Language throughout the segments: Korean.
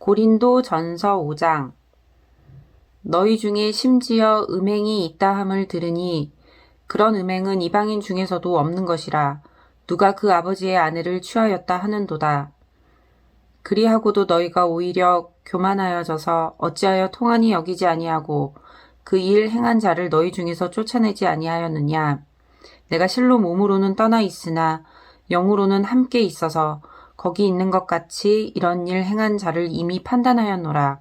고린도전서 5장. 너희 중에 심지어 음행이 있다 함을 들으니 그런 음행은 이방인 중에서도 없는 것이라 누가 그 아버지의 아내를 취하였다 하는도다. 그리하고도 너희가 오히려 교만하여져서 어찌하여 통한이 여기지 아니하고 그 일 행한 자를 너희 중에서 쫓아내지 아니하였느냐. 내가 실로 몸으로는 떠나 있으나 영으로는 함께 있어서 거기 있는 것 같이 이런 일 행한 자를 이미 판단하였노라.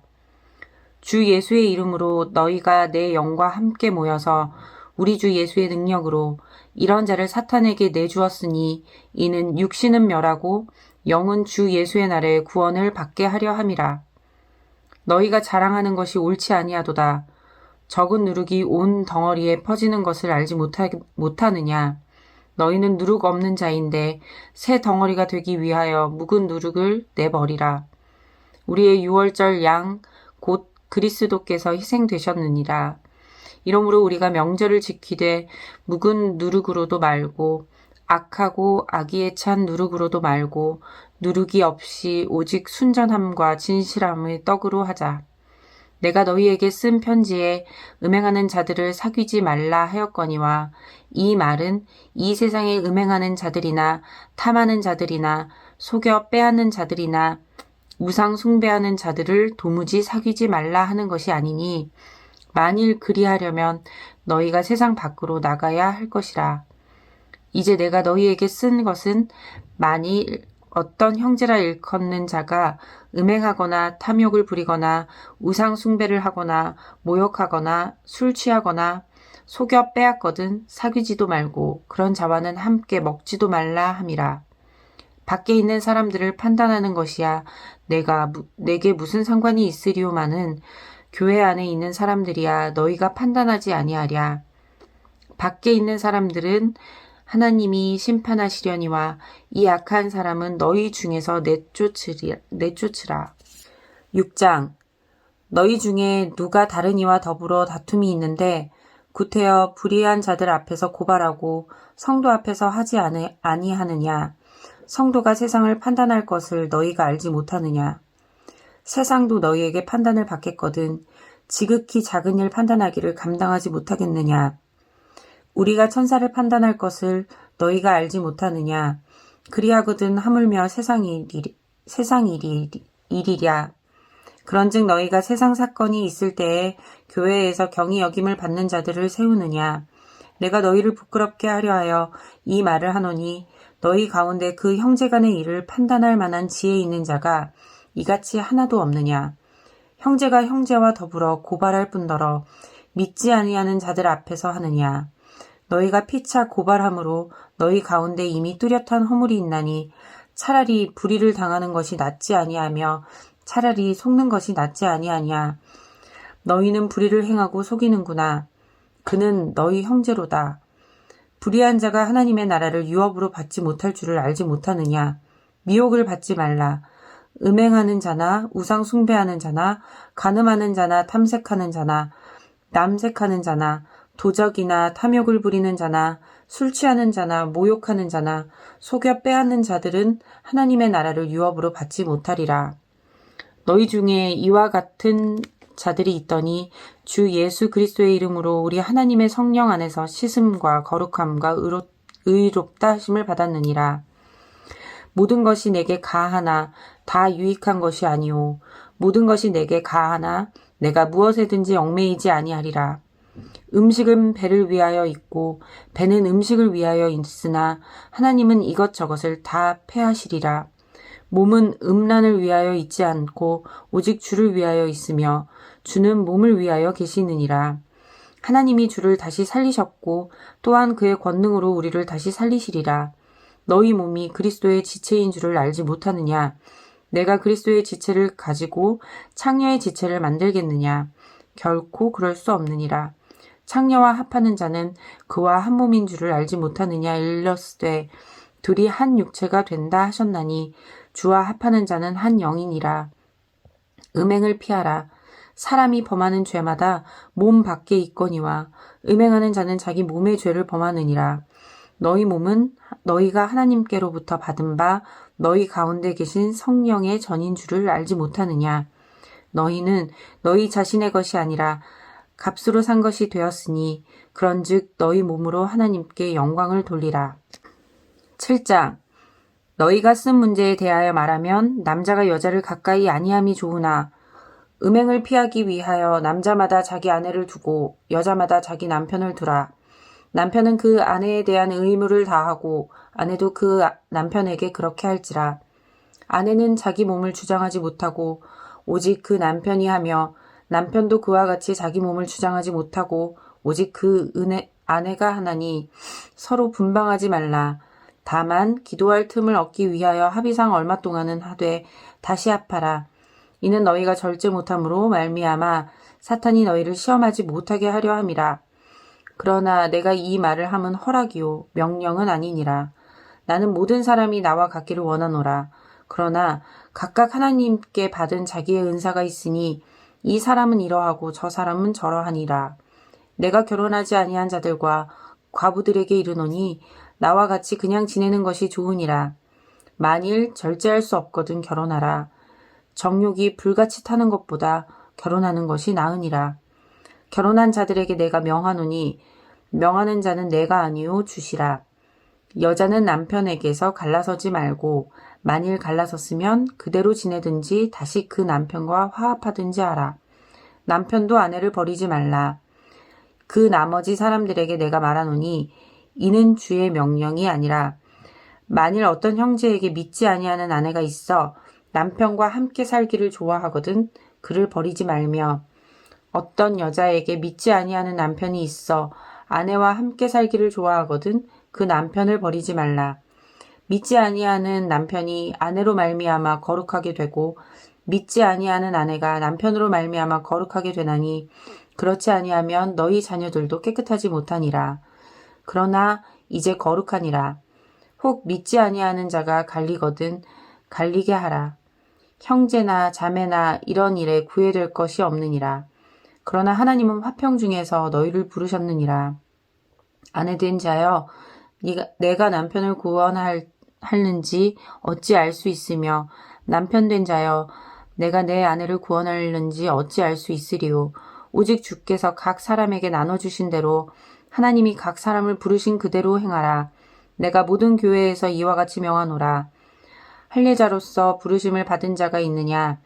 주 예수의 이름으로 너희가 내 영과 함께 모여서 우리 주 예수의 능력으로 이런 자를 사탄에게 내주었으니 이는 육신은 멸하고 영은 주 예수의 날에 구원을 받게 하려 함이라. 너희가 자랑하는 것이 옳지 아니하도다. 적은 누룩이 온 덩어리에 퍼지는 것을 알지 못하느냐. 너희는 누룩 없는 자인데 새 덩어리가 되기 위하여 묵은 누룩을 내버리라. 우리의 유월절 양 곧 그리스도께서 희생되셨느니라. 이러므로 우리가 명절을 지키되 묵은 누룩으로도 말고 악하고 악의에 찬 누룩으로도 말고 누룩이 없이 오직 순전함과 진실함의 떡으로 하자. 내가 너희에게 쓴 편지에 음행하는 자들을 사귀지 말라 하였거니와 이 말은 이 세상에 음행하는 자들이나 탐하는 자들이나 속여 빼앗는 자들이나 우상 숭배하는 자들을 도무지 사귀지 말라 하는 것이 아니니 만일 그리하려면 너희가 세상 밖으로 나가야 할 것이라. 이제 내가 너희에게 쓴 것은 만일 어떤 형제라 일컫는 자가 음행하거나 탐욕을 부리거나 우상 숭배를 하거나 모욕하거나 술 취하거나 속여 빼앗거든 사귀지도 말고 그런 자와는 함께 먹지도 말라 함이라. 밖에 있는 사람들을 판단하는 것이야 내게 무슨 상관이 있으리오마는 교회 안에 있는 사람들이야 너희가 판단하지 아니하랴. 밖에 있는 사람들은 하나님이 심판하시려니와 이 악한 사람은 너희 중에서 내쫓으라. 6장. 너희 중에 누가 다른 이와 더불어 다툼이 있는데 구태여 불의한 자들 앞에서 고발하고 성도 앞에서 하지 아니하느냐. 성도가 세상을 판단할 것을 너희가 알지 못하느냐. 세상도 너희에게 판단을 받겠거든 지극히 작은 일 판단하기를 감당하지 못하겠느냐. 우리가 천사를 판단할 것을 너희가 알지 못하느냐. 그리하거든 하물며 세상 일이랴. 그런즉 너희가 세상 사건이 있을 때에 교회에서 경히 여김을 받는 자들을 세우느냐. 내가 너희를 부끄럽게 하려 하여 이 말을 하노니 너희 가운데 그 형제간의 일을 판단할 만한 지혜 있는 자가 이같이 하나도 없느냐. 형제가 형제와 더불어 고발할 뿐더러 믿지 아니하는 자들 앞에서 하느냐. 너희가 피차 고발함으로 너희 가운데 이미 뚜렷한 허물이 있나니 차라리 불의를 당하는 것이 낫지 아니하며 차라리 속는 것이 낫지 아니하냐. 너희는 불의를 행하고 속이는구나. 그는 너희 형제로다. 불의한 자가 하나님의 나라를 유업으로 받지 못할 줄을 알지 못하느냐. 미혹을 받지 말라. 음행하는 자나 우상 숭배하는 자나 간음하는 자나 탐색하는 자나 남색하는 자나 도적이나 탐욕을 부리는 자나 술 취하는 자나 모욕하는 자나 속여 빼앗는 자들은 하나님의 나라를 유업으로 받지 못하리라. 너희 중에 이와 같은 자들이 있더니 주 예수 그리스도의 이름으로 우리 하나님의 성령 안에서 씻음과 거룩함과 의롭다 하심을 받았느니라. 모든 것이 내게 가하나 다 유익한 것이 아니오. 모든 것이 내게 가하나 내가 무엇에든지 얽매이지 아니하리라. 음식은 배를 위하여 있고 배는 음식을 위하여 있으나 하나님은 이것저것을 다 패하시리라. 몸은 음란을 위하여 있지 않고 오직 주를 위하여 있으며 주는 몸을 위하여 계시느니라. 하나님이 주를 다시 살리셨고 또한 그의 권능으로 우리를 다시 살리시리라. 너희 몸이 그리스도의 지체인 줄을 알지 못하느냐. 내가 그리스도의 지체를 가지고 창녀의 지체를 만들겠느냐. 결코 그럴 수 없느니라. 창녀와 합하는 자는 그와 한 몸인 줄을 알지 못하느냐. 일렀으되 둘이 한 육체가 된다 하셨나니 주와 합하는 자는 한 영이니라. 음행을 피하라. 사람이 범하는 죄마다 몸 밖에 있거니와 음행하는 자는 자기 몸의 죄를 범하느니라. 너희 몸은 너희가 하나님께로부터 받은 바 너희 가운데 계신 성령의 전인 줄을 알지 못하느냐? 너희는 너희 자신의 것이 아니라 값으로 산 것이 되었으니 그런즉 너희 몸으로 하나님께 영광을 돌리라. 7장. 너희가 쓴 문제에 대하여 말하면 남자가 여자를 가까이 아니함이 좋으나 음행을 피하기 위하여 남자마다 자기 아내를 두고 여자마다 자기 남편을 두라. 남편은 그 아내에 대한 의무를 다하고 아내도 그 남편에게 그렇게 할지라. 아내는 자기 몸을 주장하지 못하고 오직 그 남편이 하며 남편도 그와 같이 자기 몸을 주장하지 못하고 오직 그 아내가 하나니 서로 분방하지 말라. 다만 기도할 틈을 얻기 위하여 합의상 얼마 동안은 하되 다시 합하라. 이는 너희가 절제 못함으로 말미암아 사탄이 너희를 시험하지 못하게 하려 함이라. 그러나 내가 이 말을 함은 허락이요 명령은 아니니라. 나는 모든 사람이 나와 같기를 원하노라. 그러나 각각 하나님께 받은 자기의 은사가 있으니 이 사람은 이러하고 저 사람은 저러하니라. 내가 결혼하지 아니한 자들과 과부들에게 이르노니 나와 같이 그냥 지내는 것이 좋으니라. 만일 절제할 수 없거든 결혼하라. 정욕이 불같이 타는 것보다 결혼하는 것이 나으니라. 결혼한 자들에게 내가 명하노니 명하는 자는 내가 아니요 주시라. 여자는 남편에게서 갈라서지 말고 만일 갈라섰으면 그대로 지내든지 다시 그 남편과 화합하든지 하라. 남편도 아내를 버리지 말라. 그 나머지 사람들에게 내가 말하노니 이는 주의 명령이 아니라 만일 어떤 형제에게 믿지 아니하는 아내가 있어 남편과 함께 살기를 좋아하거든 그를 버리지 말며 어떤 여자에게 믿지 아니하는 남편이 있어 아내와 함께 살기를 좋아하거든 그 남편을 버리지 말라. 믿지 아니하는 남편이 아내로 말미암아 거룩하게 되고 믿지 아니하는 아내가 남편으로 말미암아 거룩하게 되나니 그렇지 아니하면 너희 자녀들도 깨끗하지 못하니라. 그러나 이제 거룩하니라. 혹 믿지 아니하는 자가 갈리거든 갈리게 하라. 형제나 자매나 이런 일에 구애될 것이 없느니라. 그러나 하나님은 화평 중에서 너희를 부르셨느니라. 아내된 자여 내가 남편을 구원하는지 어찌 알 수 있으며 남편된 자여 내가 내 아내를 구원하는지 어찌 알 수 있으리요. 오직 주께서 각 사람에게 나눠주신 대로 하나님이 각 사람을 부르신 그대로 행하라. 내가 모든 교회에서 이와 같이 명하노라. 할례자로서 부르심을 받은 자가 있느냐?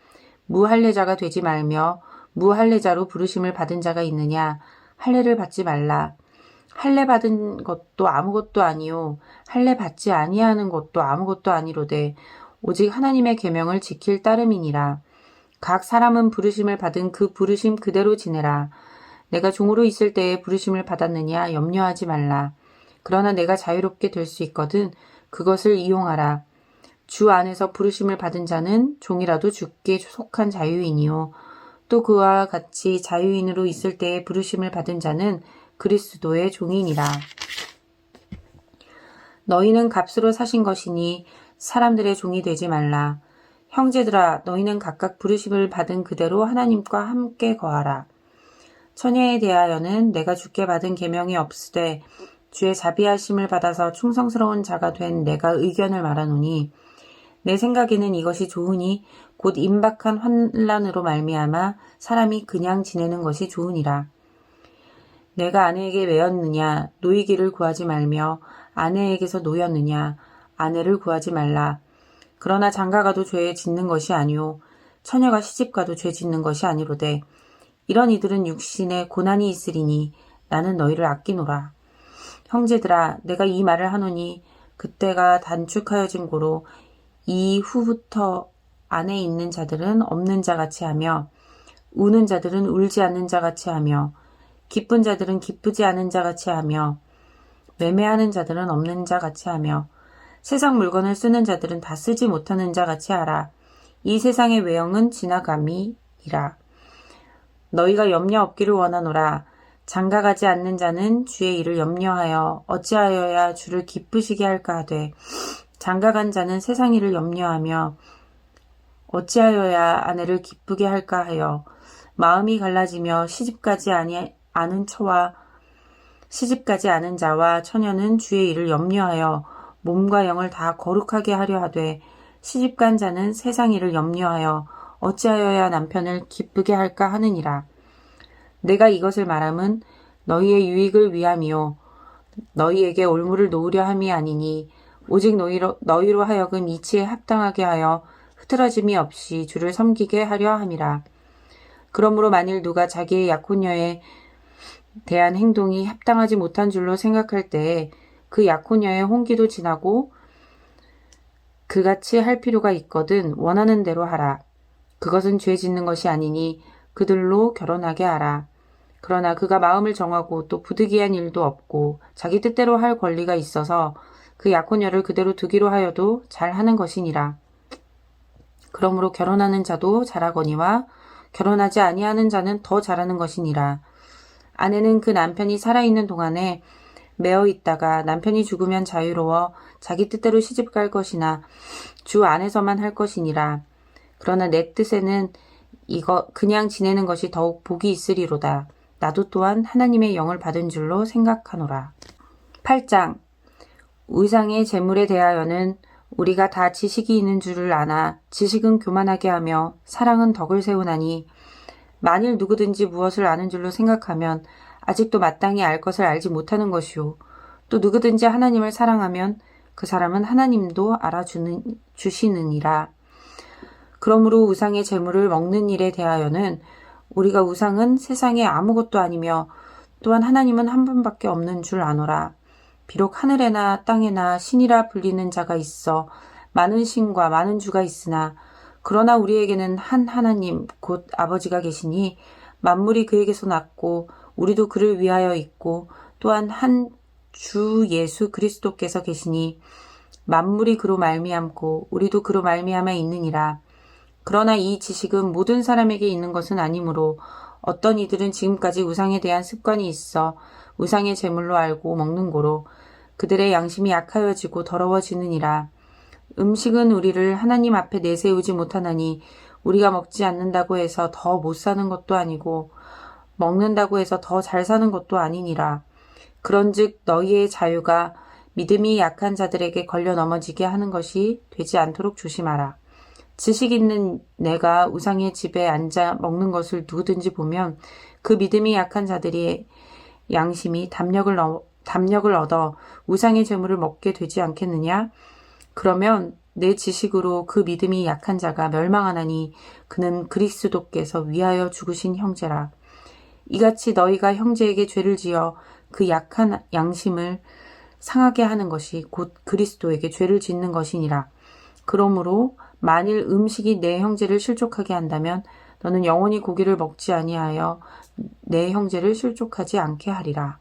무할례자가 되지 말며 무할례자로 부르심을 받은 자가 있느냐? 할례를 받지 말라. 할례 받은 것도 아무것도 아니요 할례 받지 아니하는 것도 아무것도 아니로되 오직 하나님의 계명을 지킬 따름이니라. 각 사람은 부르심을 받은 그 부르심 그대로 지내라. 내가 종으로 있을 때에 부르심을 받았느냐 염려하지 말라. 그러나 내가 자유롭게 될 수 있거든 그것을 이용하라. 주 안에서 부르심을 받은 자는 종이라도 주께 속한 자유인이요 또 그와 같이 자유인으로 있을 때에 부르심을 받은 자는 그리스도의 종이니라. 너희는 값으로 사신 것이니 사람들의 종이 되지 말라. 형제들아 너희는 각각 부르심을 받은 그대로 하나님과 함께 거하라. 처녀에 대하여는 내가 주께 받은 계명이 없으되 주의 자비하심을 받아서 충성스러운 자가 된 내가 의견을 말하노니 내 생각에는 이것이 좋으니 곧 임박한 환난으로 말미암아 사람이 그냥 지내는 것이 좋으니라. 내가 아내에게 외였느냐 노이기를 구하지 말며 아내에게서 노였느냐 아내를 구하지 말라. 그러나 장가가도 죄 짓는 것이 아니오 처녀가 시집가도 죄 짓는 것이 아니로되 이런 이들은 육신에 고난이 있으리니 나는 너희를 아끼노라. 형제들아 내가 이 말을 하노니 그때가 단축하여진 고로 이후부터 안에 있는 자들은 없는 자같이 하며 우는 자들은 울지 않는 자같이 하며 기쁜 자들은 기쁘지 않은 자같이 하며 매매하는 자들은 없는 자같이 하며 세상 물건을 쓰는 자들은 다 쓰지 못하는 자같이 하라. 이 세상의 외형은 지나감이니라. 너희가 염려 없기를 원하노라. 장가가지 않는 자는 주의 일을 염려하여 어찌하여야 주를 기쁘시게 할까 하되 장가간 자는 세상 일을 염려하며 어찌하여야 아내를 기쁘게 할까 하여 마음이 갈라지며 시집가지 않은 자와 처녀는 주의 일을 염려하여 몸과 영을 다 거룩하게 하려 하되 시집간 자는 세상 일을 염려하여 어찌하여야 남편을 기쁘게 할까 하느니라. 내가 이것을 말함은 너희의 유익을 위함이요 너희에게 올무를 놓으려 함이 아니니 오직 너희로 하여금 이치에 합당하게 하여 흐트러짐이 없이 주를 섬기게 하려 함이라. 그러므로 만일 누가 자기의 약혼녀에 대한 행동이 합당하지 못한 줄로 생각할 때에 그 약혼녀의 혼기도 지나고 그같이 할 필요가 있거든 원하는 대로 하라. 그것은 죄 짓는 것이 아니니 그들로 결혼하게 하라. 그러나 그가 마음을 정하고 또 부득이한 일도 없고 자기 뜻대로 할 권리가 있어서 그 약혼녀를 그대로 두기로 하여도 잘하는 것이니라. 그러므로 결혼하는 자도 잘하거니와 결혼하지 아니하는 자는 더 잘하는 것이니라. 아내는 그 남편이 살아있는 동안에 매어 있다가 남편이 죽으면 자유로워 자기 뜻대로 시집갈 것이나 주 안에서만 할 것이니라. 그러나 내 뜻에는 그냥 지내는 것이 더욱 복이 있으리로다. 나도 또한 하나님의 영을 받은 줄로 생각하노라. 8장 우상의 재물에 대하여는 우리가 다 지식이 있는 줄을 아나 지식은 교만하게 하며 사랑은 덕을 세우나니 만일 누구든지 무엇을 아는 줄로 생각하면 아직도 마땅히 알 것을 알지 못하는 것이요 또 누구든지 하나님을 사랑하면 그 사람은 하나님도 알아주시느니라. 그러므로 우상의 재물을 먹는 일에 대하여는 우리가 우상은 세상에 아무것도 아니며 또한 하나님은 한 분밖에 없는 줄 아노라. 비록 하늘에나 땅에나 신이라 불리는 자가 있어 많은 신과 많은 주가 있으나 그러나 우리에게는 한 하나님 곧 아버지가 계시니 만물이 그에게서 났고 우리도 그를 위하여 있고 또한 한 주 예수 그리스도께서 계시니 만물이 그로 말미암고 우리도 그로 말미암아 있느니라. 그러나 이 지식은 모든 사람에게 있는 것은 아니므로 어떤 이들은 지금까지 우상에 대한 습관이 있어 우상의 제물로 알고 먹는 고로 그들의 양심이 약하여지고 더러워지느니라. 음식은 우리를 하나님 앞에 내세우지 못하나니 우리가 먹지 않는다고 해서 더 못 사는 것도 아니고 먹는다고 해서 더 잘 사는 것도 아니니라. 그런즉 너희의 자유가 믿음이 약한 자들에게 걸려 넘어지게 하는 것이 되지 않도록 조심하라. 지식 있는 내가 우상의 집에 앉아 먹는 것을 누구든지 보면 그 믿음이 약한 자들이 양심이 담력을 얻어 우상의 재물을 먹게 되지 않겠느냐? 그러면 내 지식으로 그 믿음이 약한 자가 멸망하나니 그는 그리스도께서 위하여 죽으신 형제라. 이같이 너희가 형제에게 죄를 지어 그 약한 양심을 상하게 하는 것이 곧 그리스도에게 죄를 짓는 것이니라. 그러므로 만일 음식이 내 형제를 실족하게 한다면 너는 영원히 고기를 먹지 아니하여 내 형제를 실족하지 않게 하리라.